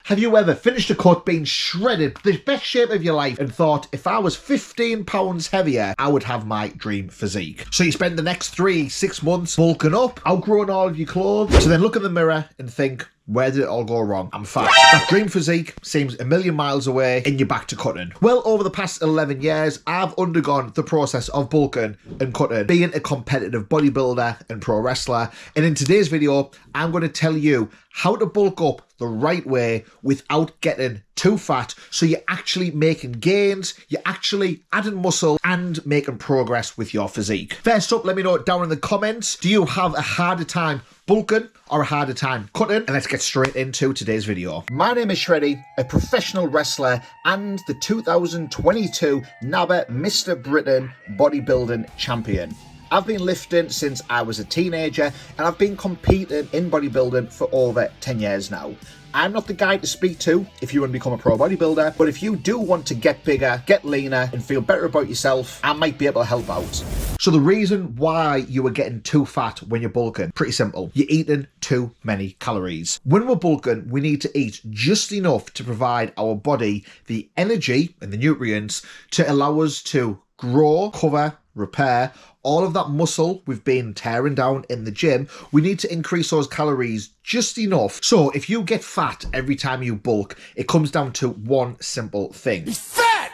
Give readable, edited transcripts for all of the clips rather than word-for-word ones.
Have you ever finished a cut, been shredded, the best shape of your life, and thought, if I was 15 pounds heavier, I would have my dream physique? So you spend the next 3-6 months bulking up, outgrowing all of your clothes, to then look in the mirror and think, where did it all go wrong? I'm fat. That dream physique seems a million miles away and you're back to cutting. Well, over the past 11 years, I've undergone the process of bulking and cutting, being a competitive bodybuilder and pro wrestler. And in today's video, I'm going to tell you how to bulk up the right way without getting too fat, so you're actually making gains, you're actually adding muscle and making progress with your physique. First up, let me know down in the comments, do you have a harder time bulking or a harder time cutting? And let's get straight into today's video. My name is Shreddy, a professional wrestler and the 2022 NABBA Mr. Britain bodybuilding champion. I've been lifting since I was a teenager and I've been competing in bodybuilding for over 10 years now. I'm not the guy to speak to if you want to become a pro bodybuilder, but if you do want to get bigger, get leaner and feel better about yourself, I might be able to help out. So the reason why you are getting too fat when you're bulking, pretty simple. You're eating too many calories. When we're bulking, we need to eat just enough to provide our body the energy and the nutrients to allow us to grow, cover, repair all of that muscle we've been tearing down in the gym. We need to increase those calories just enough. So if you get fat every time you bulk, it comes down to one simple thing.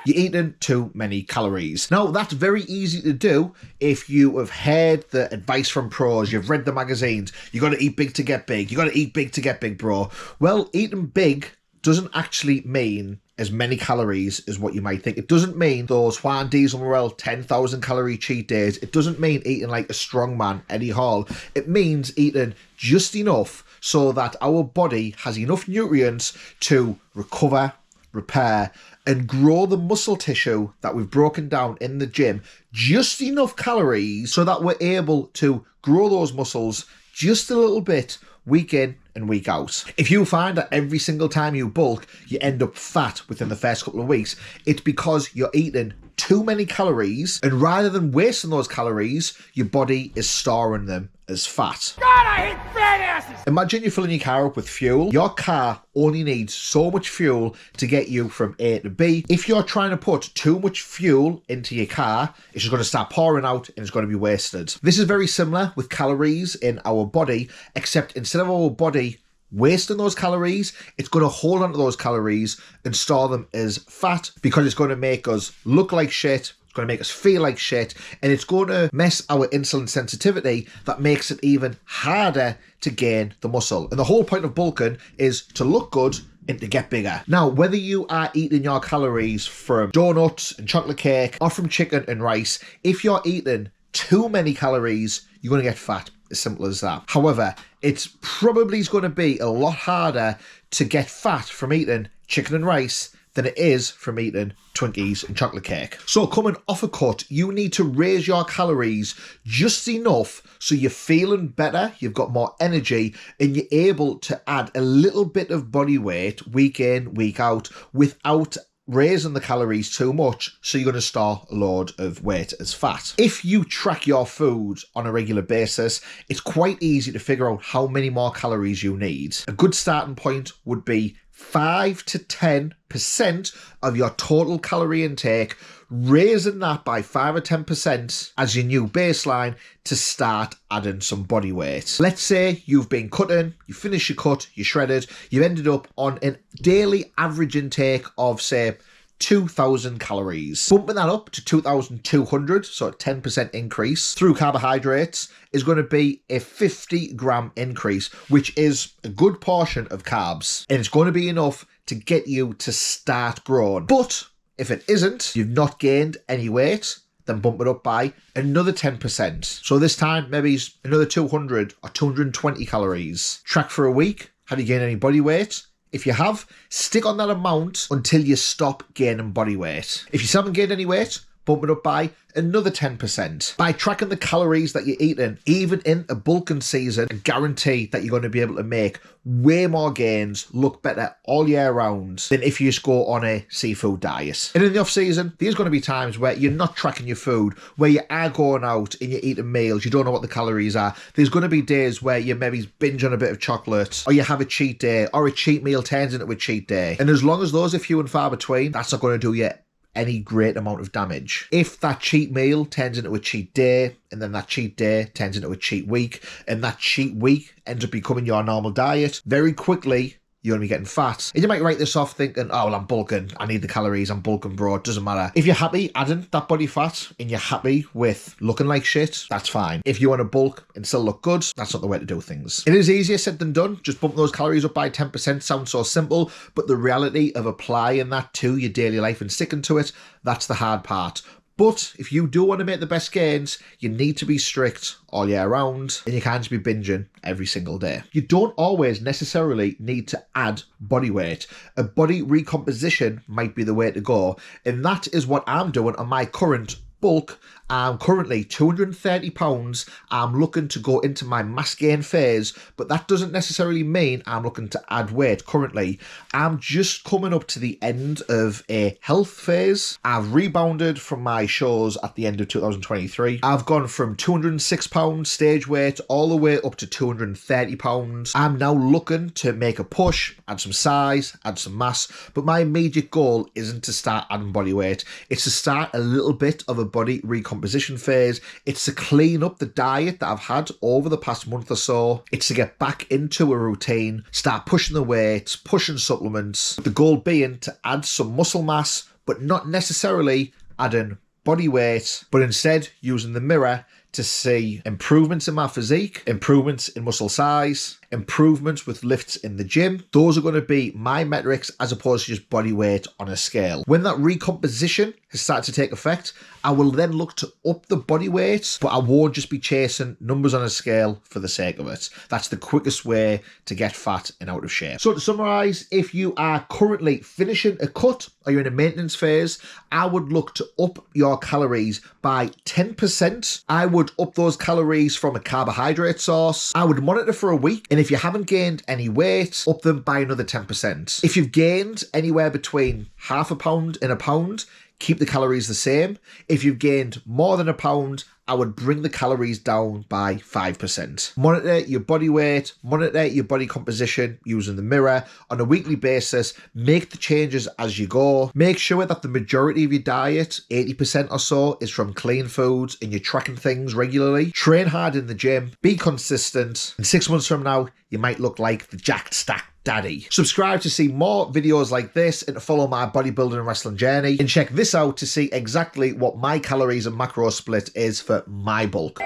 You're eating too many calories. Now, that's very easy to do if you have heard the advice from pros, you've read the magazines, you got to eat big to get big, you got to eat big to get big, bro. Well, eating big doesn't actually mean as many calories as what you might think. It doesn't mean those Juan Diesel Morel 10,000 calorie cheat days. It doesn't mean eating like a strongman, Eddie Hall. It means eating just enough so that our body has enough nutrients to recover, repair, and grow the muscle tissue that we've broken down in the gym. Just enough calories so that we're able to grow those muscles just a little bit week in and week out. If you find that every single time you bulk, you end up fat within the first couple of weeks, it's because you're eating too many calories, and rather than wasting those calories, your body is storing them as fat. God, I hate fat asses! Imagine you're filling your car up with fuel. Your car only needs so much fuel to get you from A to B. If you're trying to put too much fuel into your car, it's just going to start pouring out and it's going to be wasted. This is very similar with calories in our body, except instead of our body wasting those calories, it's going to hold on to those calories and store them as fat, because it's going to make us look like shit, it's going to make us feel like shit, and it's going to mess our insulin sensitivity that makes it even harder to gain the muscle. And the whole point of bulking is to look good and to get bigger. Now, whether you are eating your calories from donuts and chocolate cake or from chicken and rice, if you're eating too many calories, you're going to get fat. As simple as that. However, it's probably going to be a lot harder to get fat from eating chicken and rice than it is from eating Twinkies and chocolate cake. So coming off a cut, you need to raise your calories just enough so you're feeling better, you've got more energy, and you're able to add a little bit of body weight week in, week out without raising the calories too much, so you're going to store a load of weight as fat. If you track your food on a regular basis, it's quite easy to figure out how many more calories you need. A good starting point would be 5 to 10% of your total calorie intake, raising that by 5 or 10% as your new baseline to start adding some body weight. Let's say you've been cutting, you finish your cut, you're shredded, you've ended up on a daily average intake of, say, 2,000 calories. Bumping that up to 2,200, so a 10% increase through carbohydrates, is going to be a 50-gram increase, which is a good portion of carbs. And it's going to be enough to get you to start growing. But if it isn't, you've not gained any weight, then bump it up by another 10%. So this time, maybe another 200 or 220 calories. Track for a week. Have you gained any body weight? If you have, stick on that amount until you stop gaining body weight. If you still haven't gained any weight, bump it up by another 10%. By tracking the calories that you're eating, even in a bulking season, I guarantee that you're going to be able to make way more gains, look better all year round than if you just go on a seafood diet. And in the off season, there's going to be times where you're not tracking your food, where you are going out and you're eating meals, you don't know what the calories are. There's going to be days where you maybe binge on a bit of chocolate, or you have a cheat day, or a cheat meal turns into a cheat day. And as long as those are few and far between, that's not going to do you any great amount of damage. If that cheat meal turns into a cheat day, and then that cheat day turns into a cheat week, and that cheat week ends up becoming your normal diet, very quickly you're going to be getting fat. And you might write this off thinking, oh, well, I'm bulking, I need the calories, I'm bulking, bro, it doesn't matter. If you're happy adding that body fat and you're happy with looking like shit, that's fine. If you want to bulk and still look good, that's not the way to do things. It is easier said than done. Just bump those calories up by 10% sounds so simple, but the reality of applying that to your daily life and sticking to it, that's the hard part. But if you do want to make the best gains, you need to be strict all year round, and you can't just be binging every single day. You don't always necessarily need to add body weight. A body recomposition might be the way to go, and that is what I'm doing on my current bulk. I'm currently 230 pounds. I'm looking to go into my mass gain phase, but that doesn't necessarily mean I'm looking to add weight currently. I'm just coming up to the end of a health phase. I've rebounded from my shows at the end of 2023. I've gone from 206 pounds stage weight all the way up to 230 pounds. I'm now looking to make a push, add some size, add some mass, but my immediate goal isn't to start adding body weight. It's to start a little bit of a body recomposition phase. It's to clean up the diet that I've had over the past month or so. It's to get back into a routine, start pushing the weights, pushing supplements. The goal being to add some muscle mass, but not necessarily adding body weight, but instead using the mirror to see improvements in my physique, improvements in muscle size, improvements with lifts in the gym. Those are going to be my metrics as opposed to just body weight on a scale. When that recomposition has started to take effect, I will then look to up the body weight, but I won't just be chasing numbers on a scale for the sake of it. That's the quickest way to get fat and out of shape. So to summarize, if you are currently finishing a cut or you're in a maintenance phase, I would look to up your calories by 10%. I would up those calories from a carbohydrate source. I would monitor for a week, and if you haven't gained any weight, up them by another 10%. If you've gained anywhere between half a pound and a pound, keep the calories the same. If you've gained more than a pound, I would bring the calories down by 5%. Monitor your body weight, monitor your body composition using the mirror on a weekly basis. Make the changes as you go. Make sure that the majority of your diet, 80% or so, is from clean foods and you're tracking things regularly. Train hard in the gym, be consistent. And 6 months from now, you might look like the jacked stacked daddy. Subscribe to see more videos like this and to follow my bodybuilding and wrestling journey, and check this out to see exactly what my calories and macro split is for my bulk.